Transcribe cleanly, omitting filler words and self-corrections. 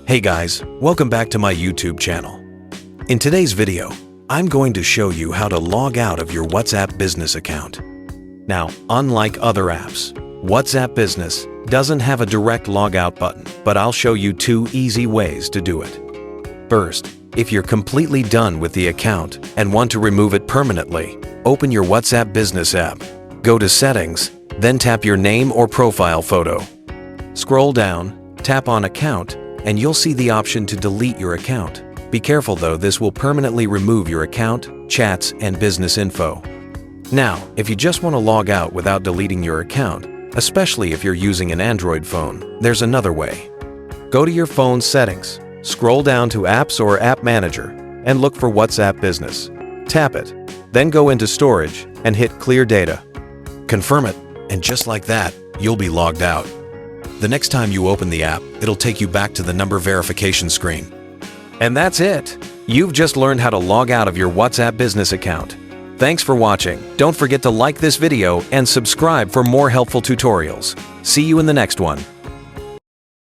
Hey guys, welcome back to my YouTube channel. In today's video, I'm going to show you how to log out of your WhatsApp business account. Now, unlike other apps, WhatsApp Business doesn't have a direct logout button, but I'll show you two easy ways to do it. First, if you're completely done with the account and want to remove it permanently, open your WhatsApp Business app, go to Settings, then tap your name or profile photo. Scroll down, tap on Account, and you'll see the option to delete your account. Be careful though, this will permanently remove your account, chats, and business info. Now, if you just want to log out without deleting your account, especially if you're using an Android phone, there's another way. Go to your phone's settings, scroll down to Apps or App Manager, and look for WhatsApp Business. Tap it, then go into Storage and hit Clear Data. Confirm it, and just like that, you'll be logged out. The next time you open the app, it'll take you back to the number verification screen. And that's it! You've just learned how to log out of your WhatsApp Business account. Thanks for watching. Don't forget to like this video and subscribe for more helpful tutorials. See you in the next one.